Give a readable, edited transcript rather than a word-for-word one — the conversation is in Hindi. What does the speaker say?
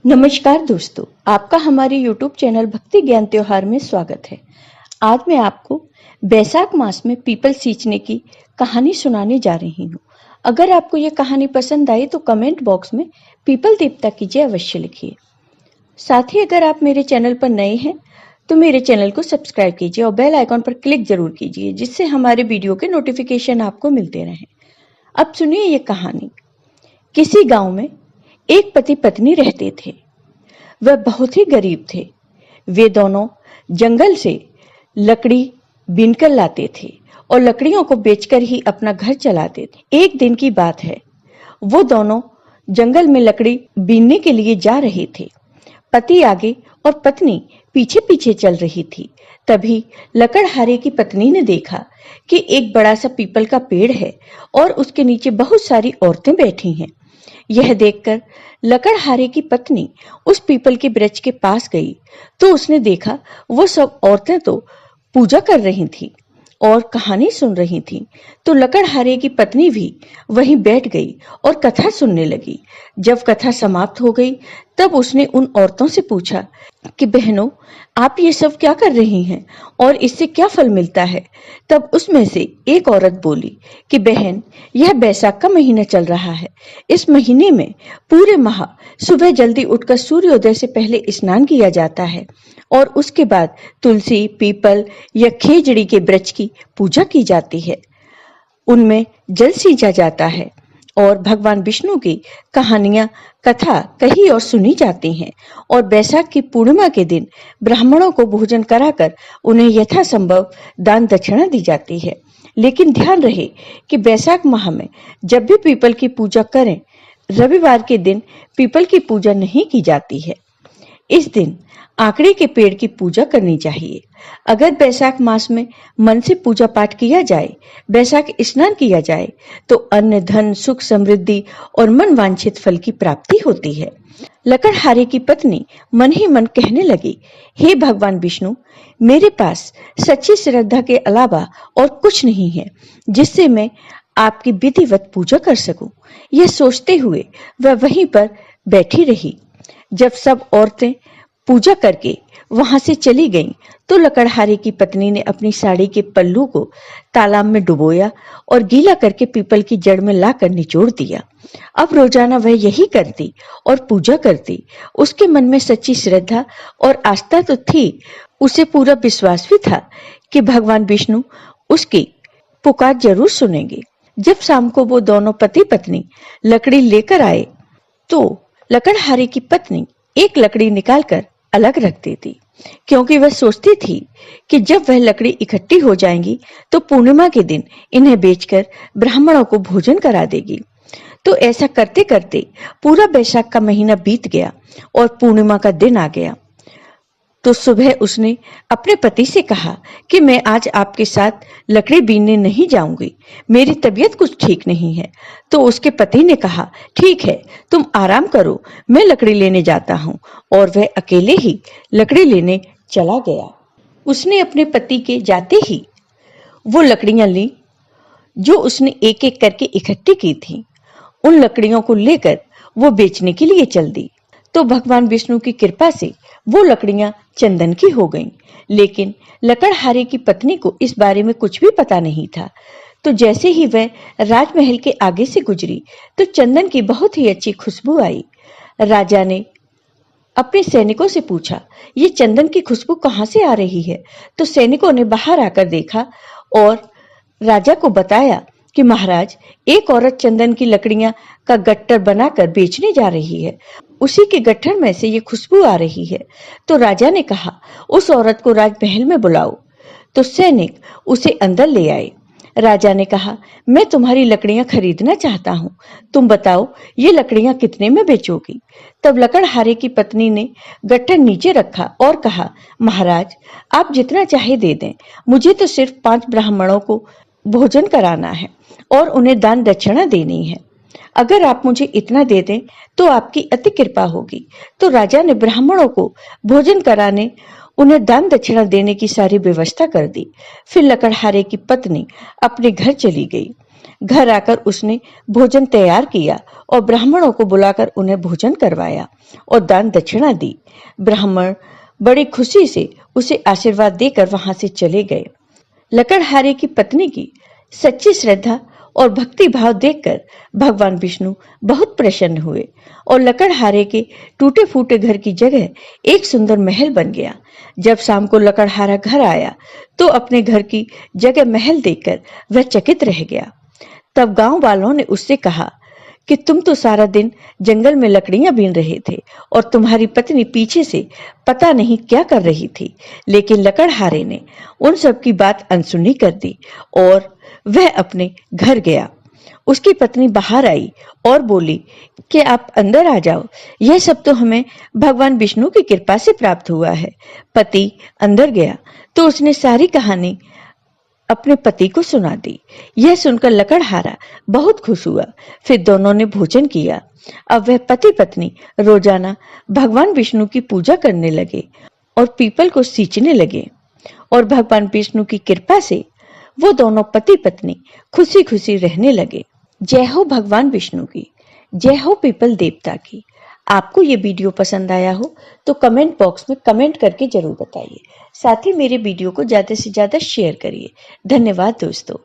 नमस्कार दोस्तों, आपका हमारे YouTube चैनल भक्ति ज्ञान त्योहार में स्वागत है। आज मैं आपको बैसाख मास में पीपल सींचने की कहानी सुनाने जा रही हूँ। अगर आपको ये कहानी पसंद आई तो कमेंट बॉक्स में पीपल देवता कीजिए अवश्य लिखिए। साथ ही अगर आप मेरे चैनल पर नए हैं तो मेरे चैनल को सब्सक्राइब कीजिए और बेल आइकॉन पर क्लिक जरूर कीजिए, जिससे हमारे वीडियो के नोटिफिकेशन आपको मिलते रहें। अब सुनिए ये कहानी। किसी गांव में एक पति पत्नी रहते थे। वह बहुत ही गरीब थे। वे दोनों जंगल से लकड़ी बीनकर लाते थे और लकड़ियों को बेचकर ही अपना घर चलाते थे। एक दिन की बात है, वो दोनों जंगल में लकड़ी बीनने के लिए जा रहे थे। पति आगे और पत्नी पीछे पीछे चल रही थी। तभी लकड़हारे की पत्नी ने देखा कि एक बड़ा सा पीपल का पेड़ है और उसके नीचे बहुत सारी औरतें बैठी हैं। यह देखकर लकड़हारे की पत्नी उस पीपल के वृक्ष के पास गई तो उसने देखा वो सब औरतें तो पूजा कर रही थीं और कहानी सुन रही थीं। तो लकड़हारे की पत्नी भी वहीं बैठ गई और कथा सुनने लगी। जब कथा समाप्त हो गई तब उसने उन औरतों से पूछा कि बहनों, आप ये सब क्या कर रही हैं और इससे क्या फल मिलता है? तब उसमें से एक औरत बोली कि बहन, यह बैसाख का महीना चल रहा है। इस महीने में पूरे माह सुबह जल्दी उठकर सूर्योदय से पहले स्नान किया जाता है और उसके बाद तुलसी, पीपल या खेजड़ी के वृक्ष की पूजा की जाती है। उनमें जल सींचा जाता है और भगवान विष्णु की कहानियां, कथा कही और सुनी जाती हैं और बैसाख की पूर्णिमा के दिन ब्राह्मणों को भोजन कराकर उन्हें यथासंभव दान दक्षिणा दी जाती है। लेकिन ध्यान रहे कि बैसाख माह में जब भी पीपल की पूजा करें, रविवार के दिन पीपल की पूजा नहीं की जाती है। इस दिन आंकड़े के पेड़ की पूजा करनी चाहिए। अगर बैसाख मास में मन से पूजा पाठ किया जाए, बैसाख स्नान किया जाए तो अन्न, धन, सुख, समृद्धि और मन वांछित फल की प्राप्ति होती है। लकड़हारे की पत्नी मन ही मन कहने लगी, हे भगवान विष्णु, मेरे पास सच्ची श्रद्धा के अलावा और कुछ नहीं है जिससे मैं आपकी विधिवत पूजा कर सकूं। यह सोचते हुए वह वहीं पर बैठी रही। जब सब औरतें पूजा करके वहां से चली गईं, तो लकड़हारे की पत्नी ने अपनी साड़ी के पल्लू को तालाब में डुबोया और गीला करके पीपल की जड़ में लाकर निचोड़ दिया। अब रोजाना वह यही करती और पूजा करती। उसके मन में सच्ची श्रद्धा और आस्था तो थी, उसे पूरा विश्वास भी था कि भगवान विष्णु उसकी पुकार जरूर सुनेंगे। जब शाम को वो दोनों पति पत्नी लकड़ी लेकर आए तो लकड़हारे की पत्नी एक लकड़ी निकालकर अलग रख देती, क्योंकि वह सोचती थी कि जब वह लकड़ी इकट्ठी हो जाएंगी तो पूर्णिमा के दिन इन्हें बेचकर ब्राह्मणों को भोजन करा देगी। तो ऐसा करते करते पूरा बैसाख का महीना बीत गया और पूर्णिमा का दिन आ गया। तो सुबह उसने अपने पति से कहा कि मैं आज आपके साथ लकड़ी बीनने नहीं जाऊंगी, मेरी तबीयत कुछ ठीक नहीं है। तो उसके पति ने कहा, ठीक है, तुम आराम करो, मैं लकड़ी लेने जाता हूँ। और वह अकेले ही लकड़ी लेने चला गया। उसने अपने पति के जाते ही वो लकड़ियां ली जो उसने एक एक करके इकट्ठी की थी। उन लकड़ियों को लेकर वो बेचने के लिए चल दी। तो भगवान विष्णु की कृपा से वो लकड़ियां चंदन की हो गईं। लेकिन लकड़हारे की पत्नी को इस बारे में कुछ भी पता नहीं था। तो जैसे ही वह राजमहल के आगे से गुजरी तो चंदन की बहुत ही अच्छी खुशबू आई। राजा ने अपने सैनिकों से पूछा, ये चंदन की खुशबू कहाँ से आ रही है? तो सैनिकों ने बाहर आकर देखा और राजा को बताया कि महाराज, एक औरत चंदन की लकड़ियां का गट्ठर बनाकर बेचने जा रही है। उसी के गट्ठर में से ये खुशबू आ रही है। तो राजा ने कहा, उस औरत को राजमहल में बुलाओ। तो सैनिक उसे अंदर ले आए। राजा ने कहा, मैं तुम्हारी लकड़ियां खरीदना चाहता हूँ, तुम बताओ ये लकड़ियां कितने में बेचोगी? तब लकड़हारे की पत्नी ने गट्ठर नीचे रखा और कहा, महाराज, आप जितना चाहे दे दें, मुझे तो सिर्फ 5 ब्राह्मणों को भोजन कराना है और उन्हें दान दक्षिणा देनी है। अगर आप मुझे इतना दे दें तो आपकी अति कृपा होगी। तो राजा ने ब्राह्मणों को भोजन कराने, उन्हें दान दक्षिणा देने की सारी व्यवस्था कर दी। फिर लकड़हारे की पत्नी अपने घर चली गई। घर आकर उसने भोजन तैयार किया और ब्राह्मणों को बुलाकर उन्हें भोजन करवाया और दान दक्षिणा दी। ब्राह्मण बड़ी खुशी से उसे आशीर्वाद देकर वहां से चले गए। लकड़हारे की पत्नी की सच्ची श्रद्धा और भक्ति भाव देखकर भगवान विष्णु बहुत प्रसन्न हुए और लकड़हारे के टूटे फूटे घर की जगह एक सुंदर महल बन गया। जब शाम को लकड़हारा घर आया तो अपने घर की जगह महल देखकर वह चकित रह गया। तब गांव वालों ने उससे कहा कि तुम तो सारा दिन जंगल में लकड़ियां बीन रहे थे और तुम्हारी पत्नी पीछे से पता नहीं क्या कर रही थी, लेकिन लकड़हारे ने उन सब की बात अनसुनी कर दी और वह अपने घर गया। उसकी पत्नी बाहर आई और बोली कि आप अंदर आ जाओ, यह सब तो हमें भगवान विष्णु की कृपा से प्राप्त हुआ है। पति अंदर गया तो उसने सारी कहानी अपने पति को सुना दी। यह सुनकर लकड़हारा बहुत खुश हुआ। फिर दोनों ने भोजन किया। अब वह पति पत्नी रोजाना भगवान विष्णु की पूजा करने लगे और पीपल को सींचने लगे और भगवान विष्णु की कृपा से वो दोनों पति पत्नी खुशी खुशी रहने लगे। जय हो भगवान विष्णु की, जय हो पीपल देवता की। आपको ये वीडियो पसंद आया हो तो कमेंट बॉक्स में कमेंट करके जरूर बताइए। साथ ही मेरे वीडियो को ज्यादा से ज्यादा शेयर करिए। धन्यवाद दोस्तों।